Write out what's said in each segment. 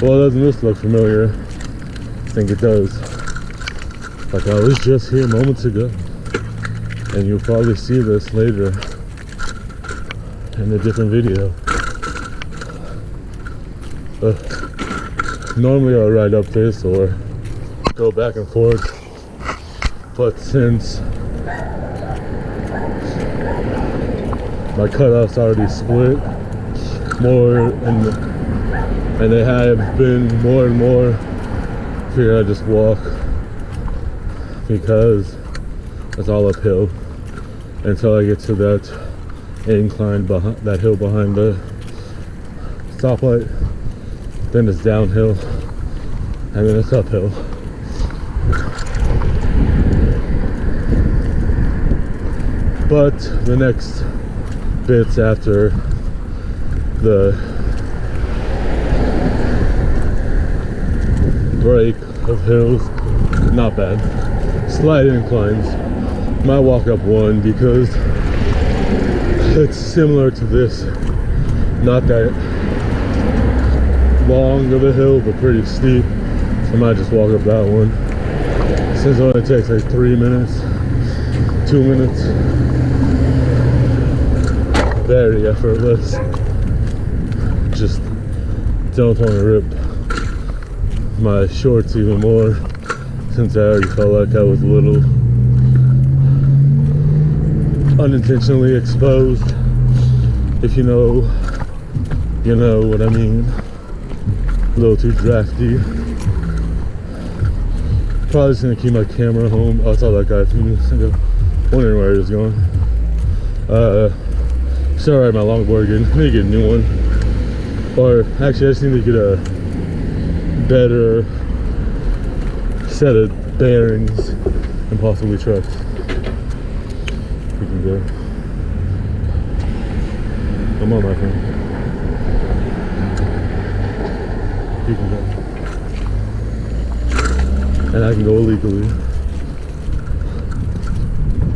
Well, doesn't this look familiar? I think it does. Like I was just here moments ago. And you'll probably see this later in a different video. Normally I'll ride up this or go back and forth. But since my cutoff's already split more and they have been more and more, here I just walk because it's all uphill until I get to that incline behind that hill behind the stoplight. Then it's downhill and then it's uphill. But the next bits after the break of hills, not bad. Slight inclines. Might walk up one because it's similar to this. Not that long of a hill, but pretty steep. So I might just walk up that one. Since it only takes like 3 minutes, 2 minutes. Very effortless. Just don't want to rip my shorts even more, since I already felt like I was a little unintentionally exposed. If you know what I mean. A little too drafty. Probably just gonna keep my camera home. Oh, I saw that guy a few minutes ago. Wondering where he was going. Still ride my longboard again. I need to get a new one. Or actually I just need to get a better set of bearings and possibly trucks. We can go. Come on, my friend. You can go. And I can go illegally.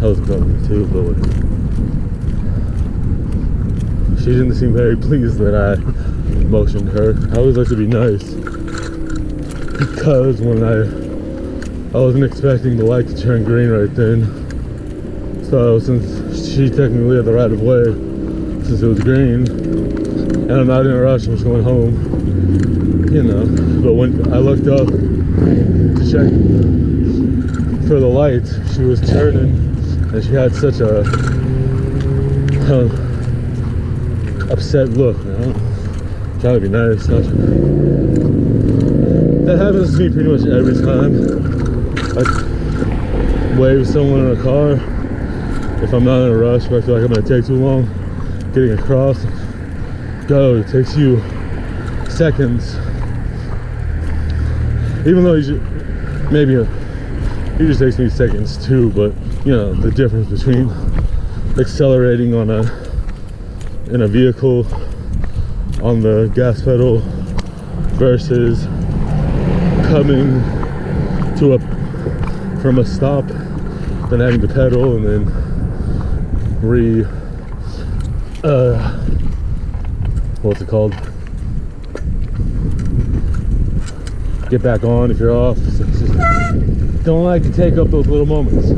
I was going too, but whatever. She didn't seem very pleased that I motioned her. I always like to be nice, because when I wasn't expecting the light to turn green right then. So since she technically had the right of way, since it was green, and I'm not in a rush, I'm just going home, you know. But when I looked up to check for the light, she was turning, and she had such a upset look, you know? Trying to be nice. That happens to me pretty much every time I wave someone in a car. If I'm not in a rush, but I feel like I'm gonna take too long getting across, go. It takes you seconds. Even though it just takes me seconds too, but you know the difference between accelerating in a vehicle on the gas pedal versus coming from a stop, then having to pedal and then what's it called? Get back on if you're off. So just don't like to take up those little moments.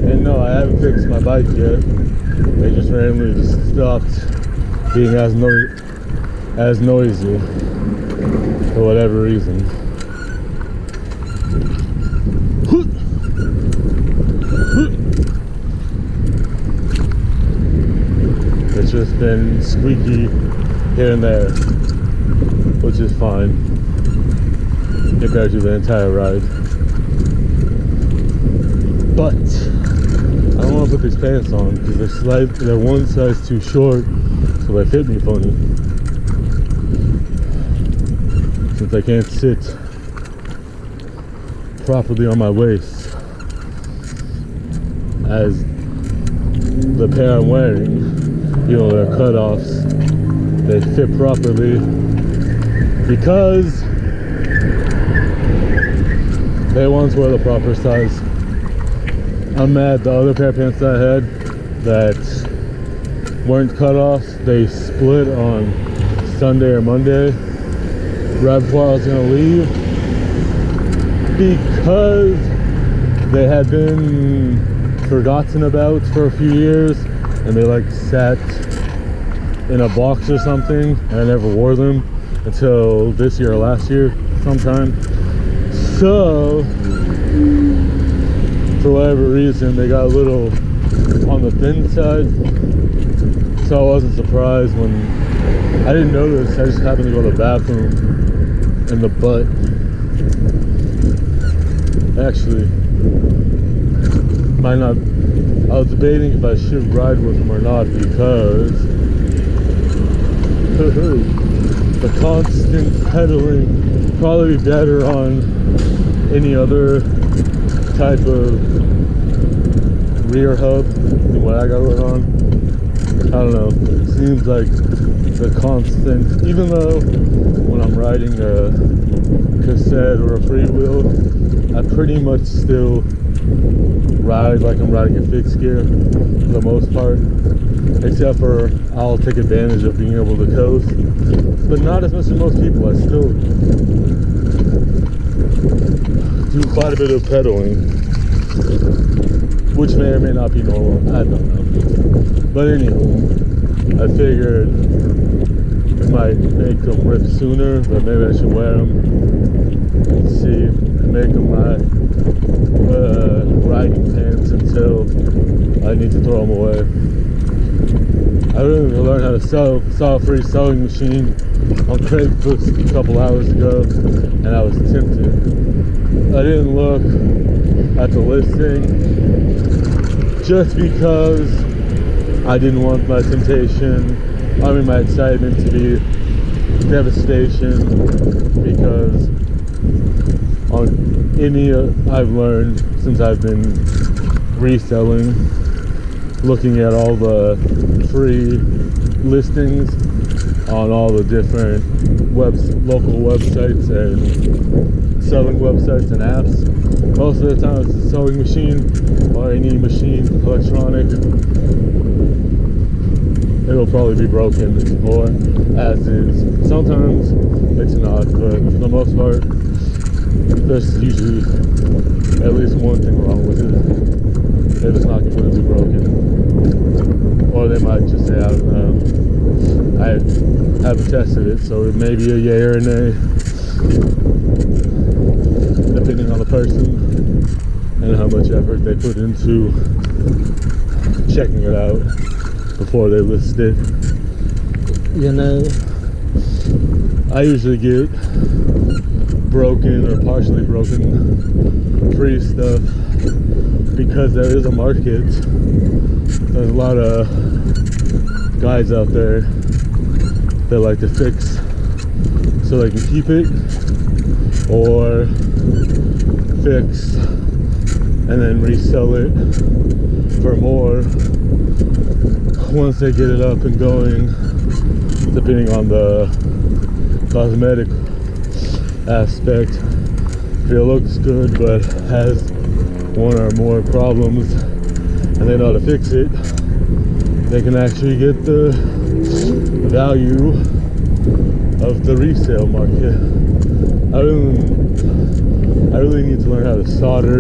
And no, I haven't fixed my bike yet. They just randomly just stopped being as noisy for whatever reason. It's just been squeaky here and there, which is fine compared to the entire ride. But I don't want to put these pants on because they're one size too short, so they fit me funny. Since I can't sit properly on my waist, as the pair I'm wearing, you know, they're cutoffs, they fit properly because they once were the proper size. I'm mad the other pair of pants that I had that weren't cut off. They split on Sunday or Monday, right before I was gonna leave, because they had been forgotten about for a few years, and they like sat in a box or something, and I never wore them until this year or last year sometime. So for whatever reason they got a little on the thin side, so I wasn't surprised when I didn't notice. I just happened to go to the bathroom in the butt. Actually, might not. I was debating if I should ride with them or not, because the constant pedaling probably be better on any other type of rear hub than what I got going on. I don't know. It seems like the constant, even though when I'm riding a cassette or a freewheel, I pretty much still ride like I'm riding a fixed gear for the most part, except for I'll take advantage of being able to coast, but not as much as most people. I still do quite a bit of pedaling, which may or may not be normal. I don't know. But anyway, I figured it might make them rip sooner, but maybe I should wear them and see, and make them my riding pants until I need to throw them away. I really learned how to saw a free sewing machine on Craigslist a couple hours ago, and I was tempted. I didn't look at the listing just because I didn't want my temptation, my excitement to be devastation, because on any I've learned since I've been reselling, looking at all the free listings on all the different local websites and selling websites and apps, most of the time it's a sewing machine or any machine, electronic. It'll probably be broken, or as is. Sometimes it's not, but for the most part there's usually at least one thing wrong with it. If it's not completely broken, or they might just say, I don't know. I haven't tested it, so it may be a yay or a nay, depending on the person and how much effort they put into checking it out before they list it. You know, I usually get broken or partially broken free stuff because there is a market. There's a lot of guys out there that like to fix so they can keep it, or fix and then resell it for more once they get it up and going, depending on the cosmetic aspect. If it looks good but has one or more problems and they know how to fix it, they can actually get the value of the resale market. I really need to learn how to solder